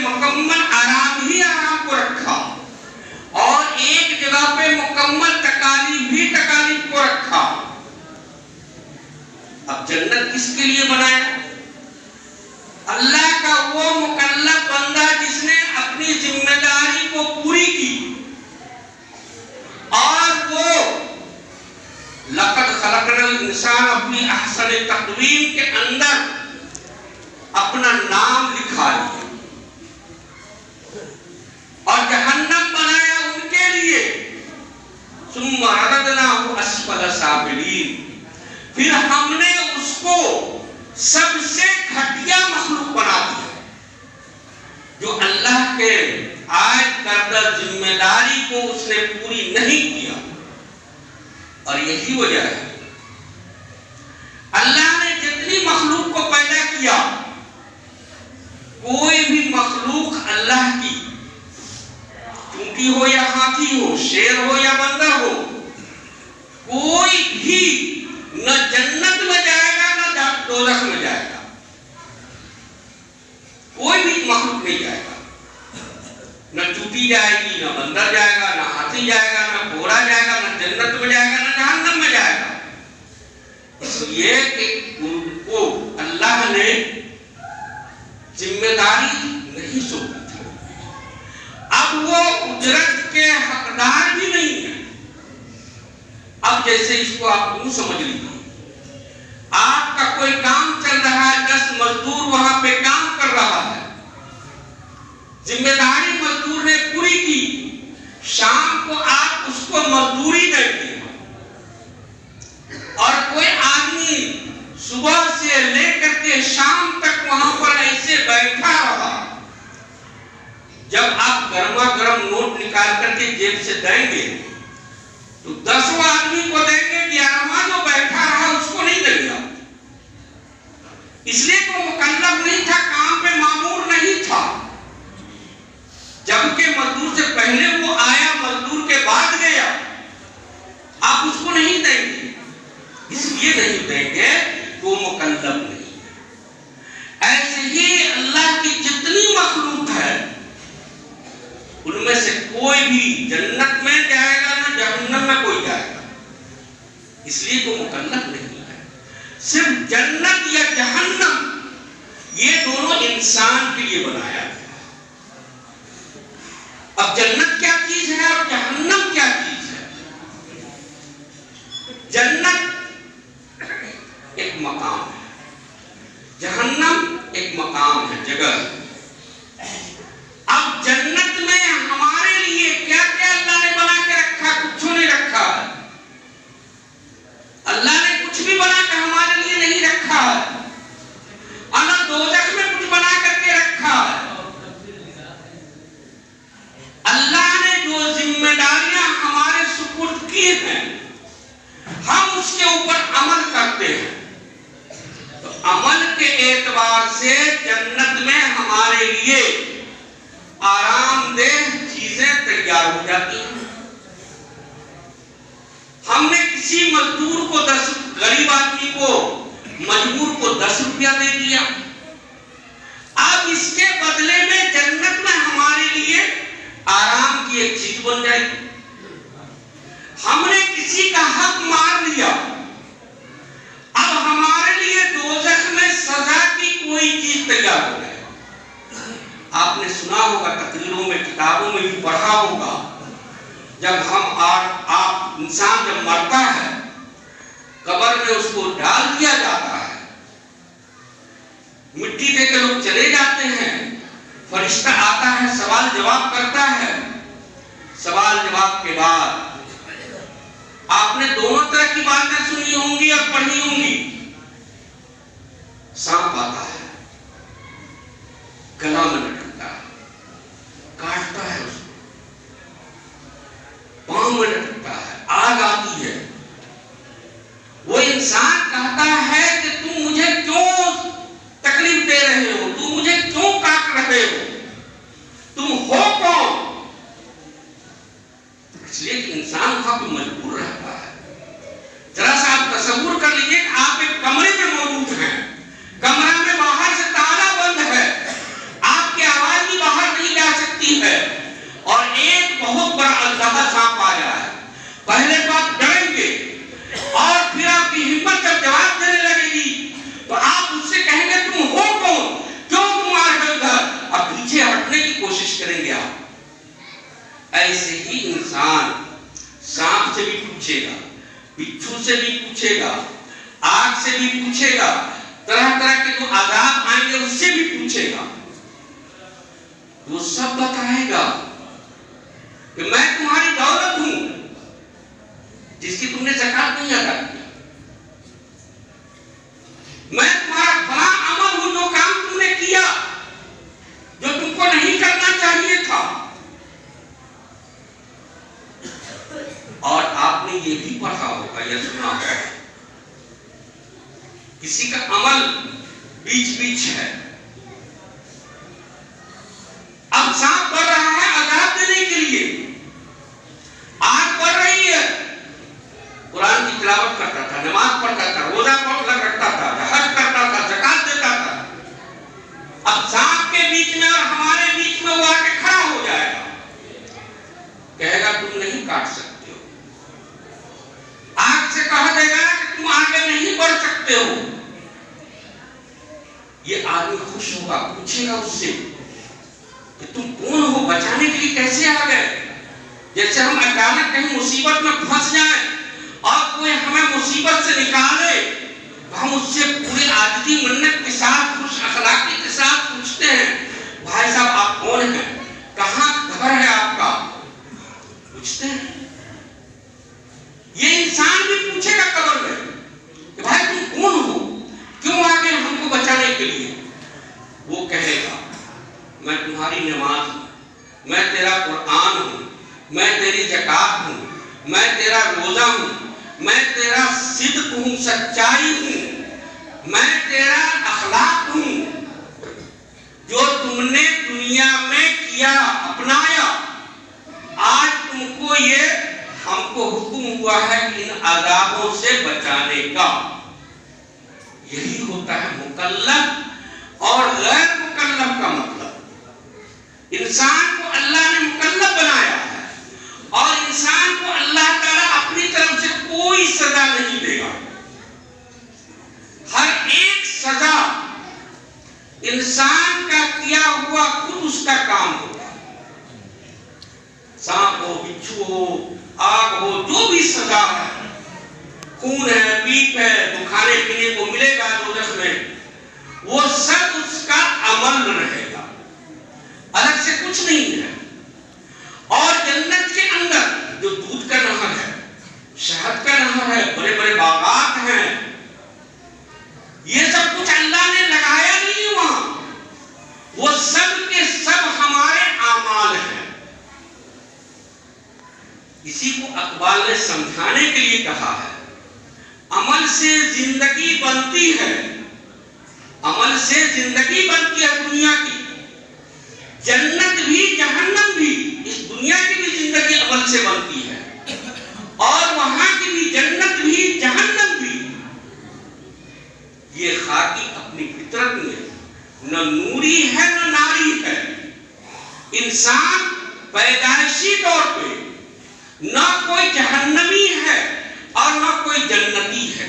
मुकम्मल आराम ही आराम को रखा और एक जगह पे मुकम्मल तकालीफ भी तकालीफ को रखा। अब जन्नत किसके लिए बनाया? अल्लाह का वो मुकल्लफ बंदा जिसने अपनी जिम्मेदारी को पूरी की और वो लक़द खलक़नल इंसान अपनी अहसन तक़वीम के अंदर अपना नाम लिखा लिया और जहन्नम बनाया उनके लिए। सुम्मा रददनाहु अस्फल साफिलीन, फिर हमने उसको सबसे घटिया मखलूक बना दिया। जो अल्लाह के आयत करदा जिम्मेदारी को उसने पूरी नहीं किया। और यही वजह है अल्लाह ने जितनी मखलूक को पैदा किया, कोई भी मखलूक अल्लाह की, चूंटी हो या हाथी हो, शेर हो या बंदर हो, कोई भी न जन्नत में जाएगा न दोज़ख में जाएगा। कोई भी मखलूक नहीं जाएगा, न चूंटी जाएगी, न बंदर जाएगा, न हाथी जाएगा, न घोड़ा जाएगा, न जन्नत में जाएगा, न जहन्नम में जाएगा। इसलिए कि उनको अल्लाह ने जिम्मेदारी नहीं सौंपी थी। अब वो उजरत के हकदार भी नहीं है। अब जैसे इसको आप यूं समझ लीजिए, आपका कोई काम चल रहा है, 10 मजदूर वहां पे काम कर रहा है, जिम्मेदारी मजदूर ने पूरी की, शाम को आप उसको मजदूरी देंगे और कोई आदमी सुबह से लेकर के शाम तक वहां पर ऐसे बैठा रहा। जब आप गर्मा गर्म नोट निकाल करके जेब से देंगे तो 10 आदमी को देंगे, 11वां जो बैठा रहा उसको नहीं देंगे। इसलिए वो मुकल्लफ नहीं था, काम पे मामूर नहीं था। जबकि मजदूर से पहले वो आया, मजदूर के बाद गया, आप उसको नहीं देंगे। इसलिए नहीं देंगे तो वो मुकल्लफ नहीं है। ऐसे ही अल्लाह की जितनी मखलूक है उनमें से कोई भी जन्नत में जाएगा ना जहन्नम में कोई जाएगा, इसलिए वो मुकल्लफ नहीं है। सिर्फ जन्नत या जहन्नम ये दोनों इंसान के लिए बनाया गया। अब जन्नत क्या चीज है और जहन्नम क्या चीज है? जन्नत एक मकाम है, जहन्नम एक मकाम है, जगह। अब जन्नत में हमारे लिए क्या क्या अल्लाह ने बना के रखा? कुछ नहीं रखा है। अल्लाह ने कुछ भी बना के हमारे लिए नहीं रखा है। और दोज़ख में कुछ बना करके रखा है। अल्लाह ने जो जिम्मेदारियां हमारे सुपुर्द की हैं, हम उसके ऊपर अमल करते हैं। तो अमल के एतबार से जन्नत में हमारे लिए आरामदेह चीजें तैयार हो जाती हैं। हमने किसी मजदूर को 10, गरीब आदमी को, मजबूर को 10 रुपया दे दिया। अब इसके बदले में जन्नत में हमारे लिए आराम की एक चीज बन जाएगी। हमने किसी का हक मार लिया, अब हमारे लिए दोज़ख में सजा की कोई चीज तैयार हो जाए। आपने सुना होगा, तकरीरों में, किताबों में भी पढ़ा होगा, जब हम आप इंसान जब मरता है, कब्र में उसको डाल दिया जाता है, मिट्टी देकर लोग चले जाते हैं, फरिश्ता आता है, सवाल जवाब करता है। सवाल जवाब के बाद आपने दोनों तरह की बातें सुनी होंगी और पढ़ी होंगी। सांप आता है, गला में लटकता है, काटता है उसको, पांव में लटकता है, आग आती है। वो इंसान कहता है कि तुम मुझे क्यों तकलीफ दे रहे हो, तुम मुझे क्यों काट रहे हो, तुम हो कौन? इसलिए कि इंसान वहां पर मजबूर रहता है। जरा सा आप तसव्वुर कर लीजिए कि आप एक कमरे में मौजूद हैं, कमरा में बाहर से ताला बंद है, आपकी आवाज भी बाहर है और एक बहुत बड़ा अल्लाह सांप आया है, पहले तो आप डरेंगे और फिर आपकी हिम्मत जब जवाब देने लगेगी तो आप उससे कहेंगे तुम हो कौन, क्यों तुम आ रहे हो इधर, अब पीछे हटने की कोशिश करेंगे आप। ऐसे ही इंसान सांप से भी पूछेगा, बिच्छू से भी पूछेगा, आग से भी पूछेगा, तरह तरह के जो आजाद आएंगे उससे भी पूछेगा, वो सब बताएगा कि मैं तुम्हारी दौलत हूं जिसकी तुमने ज़कात नहीं अदा किया, मैं तुम्हारा भला अमल हूं जो काम तुमने किया जो तुमको नहीं करना चाहिए था। और आपने ये भी पढ़ा होगा या सुना होगा, किसी का अमल बीच बीच है, अब सांप बढ़ रहा है आजाद देने के लिए, आग बढ़ रही है, कुरान की तिलावत करता था, नमाज पढ़ता था, रोजा रखता था, हज करता था, ज़कात देता था, अब सांप के बीच में और हमारे बीच में वो आके खड़ा हो जाएगा, कहेगा तुम नहीं काट सकते हो, आग से कहा देगा कि तुम आगे नहीं बढ़ सकते हो। ये आदमी खुश होगा, पूछेगा उससे कि तुम कौन हो, बचाने के लिए कैसे आ गए। जैसे हम अचानक कहीं मुसीबत में फंस जाएं और कोई हमें मुसीबत से निकाले, हम उससे पूरी आदती मन्नत के साथ, खुश अखलाकी के साथ पूछते हैं, भाई साहब आप कौन हैं, कहाँ घर है आपका, पूछते हैं। ये इंसान भी पूछेगा कब्र में कि भाई तुम कौन हो, क्यों आ गए हमको बचाने के लिए। वो कहेगा मैं तुम्हारी नमाज हूं, मैं तेरा कुरान हूं, मैं तेरी ज़कात हूं, मैं तेरा रोजा हूं, मैं तेरा सिद्क हूं, सच्चाई हूं, मैं तेरा अखलाक हूं, जो तुमने दुनिया में किया अपनाया, आज तुमको ये हमको हुक्म हुआ है कि इन अज़ाबों से बचाने का। यही होता है मुकल्लफ और गैर मुकल्लफ का मतलब। इंसान को अल्लाह ने मुकल्लफ बनाया है और इंसान को अल्लाह ताला अपनी तरफ से कोई सजा नहीं देगा। हर एक सजा इंसान का किया हुआ खुद उसका काम होगा। सांप हो, बिच्छू हो, आग हो, जो भी सजा है, खून है, पीप है, तो खाने पीने को मिलेगा दोज़ख में, वो सब उसका अमल रहेगा, अलग से कुछ नहीं है। और जन्नत के अंदर जो दूध का नहर है, शहद का नहर है, बड़े बड़े बागात हैं, ये सब कुछ अल्लाह ने लगाया नहीं वहां, वो सब के सब हमारे आमाल हैं। इसी को अकबाल ने समझाने के लिए कहा है, अमल से जिंदगी बनती है, अमल से जिंदगी बनती है दुनिया की, जन्नत भी जहन्नम भी, इस दुनिया की भी जिंदगी अमल से बनती है और वहां की भी जन्नत भी जहन्नम भी। ये खाकी अपनी फितरत में न नूरी है न नारी है। इंसान पैदाइशी तौर पे न कोई जहन्नमी है और न कोई जन्नती है।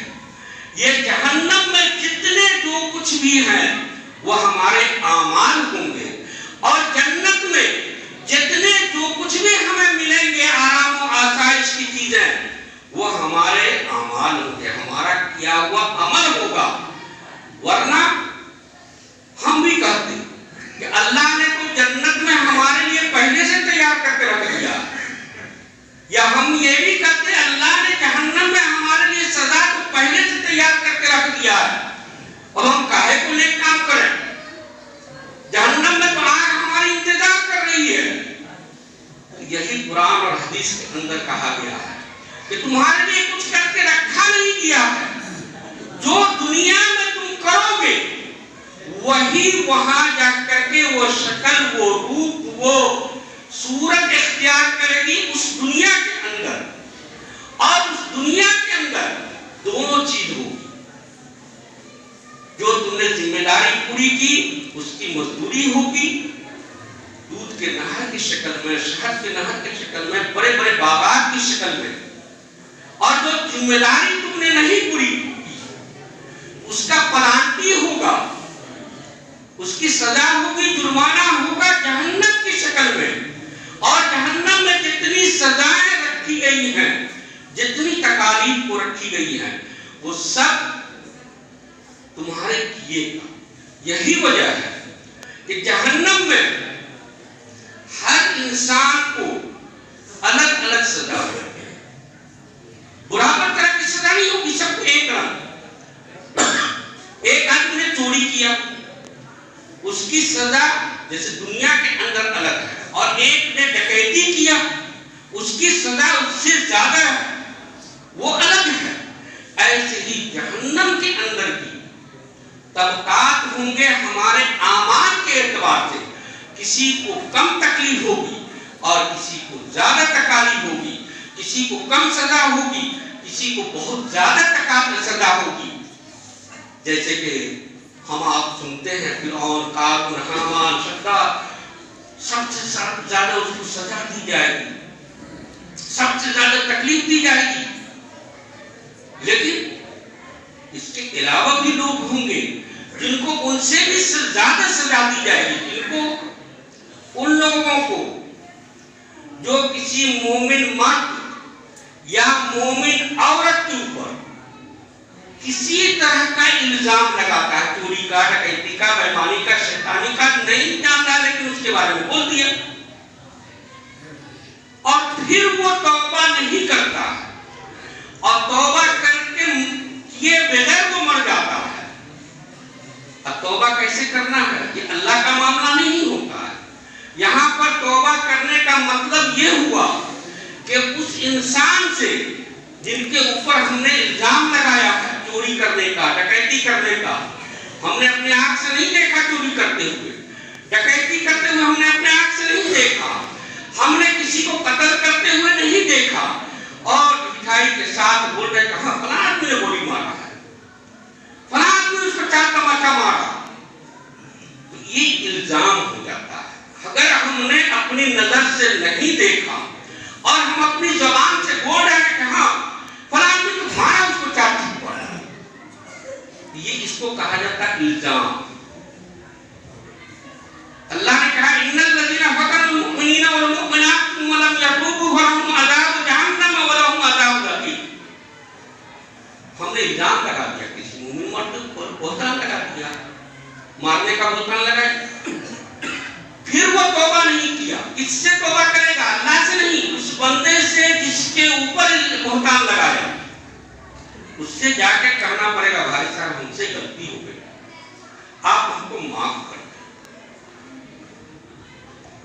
ये जहन्नम में जितने जो कुछ भी हैं वो हमारे आमाल होंगे और जन्नत में जितने जो कुछ भी हमें मिलेंगे आराम और आसाइश की चीजें, वो हमारे आमाल होंगे, हमारा किया हुआ अमल होगा। वरना हम भी कहते हैं कि अल्लाह ने तो जन्नत में हमारे लिए पहले से तैयार करके रख दिया, या हम ये भी कहते हैं अल्लाह ने जहन्नम में हमारे लिए सजा को पहले से तैयार करके रख दिया है, और हम काहे को नेक काम करें। जहन्नम में तो आग हमारी इंतजार कर रही है। यही कुरान और हदीस के अंदर कहा गया है कि तुम्हारे लिए कुछ करके रखा नहीं गया है, जो दुनिया में तुम करोगे वही वहां जाकर के वो शक्ल, वो रूप, वो सूरत इख्तियार करेगी उस दुनिया के अंदर। और उस दुनिया के अंदर दोनों चीज होगी, जो तुमने जिम्मेदारी पूरी की उसकी मजदूरी होगी, दूध दूध के नहर की शक्ल में, शहद के नहर की शक्ल में, बड़े बड़े बागात की शक्ल में। और जो जिम्मेदारी तुमने नहीं पूरी की उसका पेनाल्टी होगा, उसकी सजा होगी, जुर्माना होगा जहन्नम की शक्ल में। और जहन्नम में जितनी सजाएं रखी गई हैं, जितनी तकालीफ को रखी गई हैं, वो सब तुम्हारे किए का। यही वजह है कि जहन्नम में हर इंसान को अलग अलग सजा होगी, बराबर तरह की सजा नहीं होगी सबको एक रंग। एक आदमी ने चोरी किया, उसकी सजा जैसे दुनिया के अंदर अलग है, और एक ने डकैती किया, उसकी सजा उससे ज्यादा है, वो अलग है। ऐसे ही जहन्नम के अंदर की तबकात होंगे हमारे आमाल के एतबार से। किसी को कम तकलीफ होगी और किसी को ज्यादा तकालीफ होगी, किसी को कम सजा होगी, किसी को बहुत ज्यादा सजा होगी। जैसे कि हम आप सुनते हैं फिरौन, कारून, हामान, शद्दाद, सबसे ज्यादा उसको सजा दी जाएगी, सबसे ज्यादा तकलीफ दी जाएगी। लेकिन इसके अलावा भी लोग होंगे जिनको उनसे भी ज्यादा सजा दी जाएगी। जिनको, उन लोगों को जो किसी मोमिन मर्द या मोमिन औरत के ऊपर किसी तरह का इल्जाम लगाता है, चोरी का, डकैती का, बेईमानी का, शैतानी का, नहीं जानता लेकिन उसके बारे में बोल दिया, और फिर वो तौबा नहीं करता और तौबा करके किए बगैर वो मर जाता है। अब तौबा कैसे करना है, ये अल्लाह का मामला नहीं होता है। यहाँ पर तौबा करने का मतलब ये हुआ कि उस इंसान से जिनके ऊपर हमने इल्जाम लगाया है चोरी करने का, डकैती करने का, हमने अपने आंख से नहीं देखा चोरी करते हुए, डकैती करते हुए हमने अपने आंख से नहीं देखा, हमने किसी को कत्ल करते हुए नहीं देखा, और मिठाई के साथ बोल रहे कहा फलां आदमी ने गोली मारा है, फलां आदमी ने उसको चार तमाचा मारा, तो ये इल्जाम हो जाता है। अगर हमने अपनी नजर से नहीं देखा और हम अपनी जबान से बोल रहे हैं कि हाँ फलां आदमी तो मारा, उसको चार थप्पड़, ये इसको कहा जाता है इल्जाम। अल्लाह ने कहा इन्नल लज़ीना फ़तनुल मुमिनीना वल मुमिनात सुम्मा लम यतूबू फलहुम अज़ाबु जहन्नम व लहुम अज़ाबुल अक़ीम। हमने इल्जाम लगा दिया, किसी मुमिन मर्द पर बोहतान लगा दिया, मारने का बोहतान लगाया, फिर वो तौबा नहीं किया। किससे तौबा करेगा? अल्लाह से नहीं, उस बंदे से जिसके ऊपर बोहतान लगाया, उससे जाके कहना पड़ेगा भाई साहब हमसे गलती हो गई, आप हमको माफ कर दें।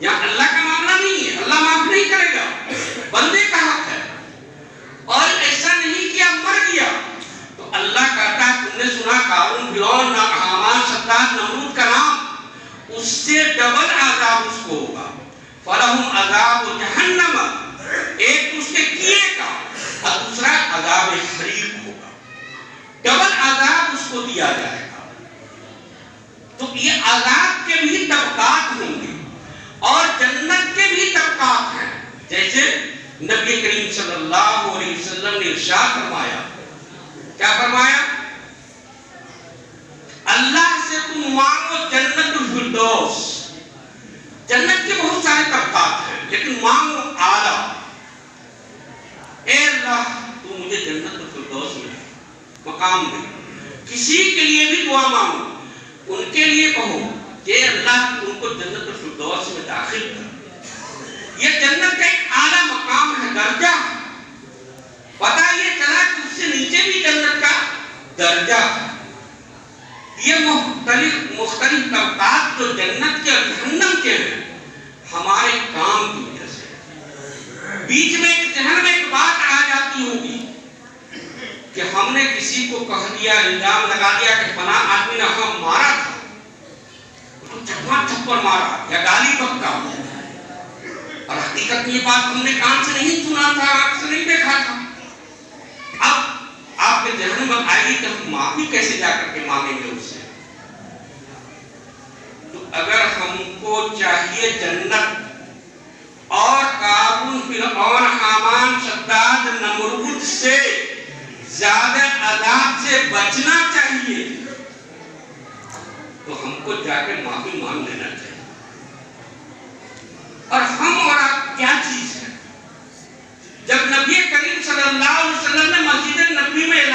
यहाँ अल्लाह का मामला नहीं है, अल्लाह माफ नहीं करेगा, बंदे का हक है। और ऐसा नहीं किया मर गया तो अल्लाह कहता है तुमने सुना कारून, फिरौन, हामान, शद्दाद, नमरूद का नाम, उससे डबल अज़ाब उसको होगा। फलहुम अज़ाबु जहन्नम, एक उसके किए का और दूसरा अज़ाब हरीक होगा, डबल अज़ाब उसको दिया जाएगा। तो ये अज़ाब के भी तबकात होंगे और जन्नत के भी तबकात हैं। जैसे नबी करीम सल्लल्लाहु अलैहि वसल्लम ने इरशाद फरमाया, क्या फरमाया? अल्लाह से तुम मांगो जन्नतुल फिरदौस। जन्नत के बहुत सारे तबकात हैं लेकिन मांगो आला, ए अल्लाह तू मुझे जन्नतुल फिरदौस में मकाम दे। किसी के लिए भी दुआ मांगो, उनके लिए कहो कि अल्लाह उनको जन्नतुल फिरदौस में दाखिल कर। ये जन्नत का एक आला मकाम है, दर्जा है। पता ये चला कि उससे नीचे भी जन्नत का दर्जा है। ये मुख्तलिफ तबकात जो जन्नत के और जहन्नम के हैं हमारे काम की वजह से। बीच में एक जहन में एक बात आ जाती होगी कि हमने किसी को कह दिया, इल्जाम लगा दिया कि फलां आदमी ने हम मारा था, उसको चकमा थप्पड़ मारा या गाली बकता, और हकीकत में ये बात हमने कान से नहीं सुना था, आंख से नहीं देखा था। अब आपके जहन में आएगी कि हम माफी कैसे जाकर के मांगेंगे उससे। तो अगर हमको चाहिए जन्नत और कारून, फिरऔन, हामान, शद्दाद, नमरूद से ज्यादा अजाब से बचना चाहिए, तो हमको जाके माफी मांग लेना चाहिए। और हम और आप क्या चीज है? जब नबी करीम सल्लल्लाहु अलैहि वसल्लम ने मस्जिद नबी में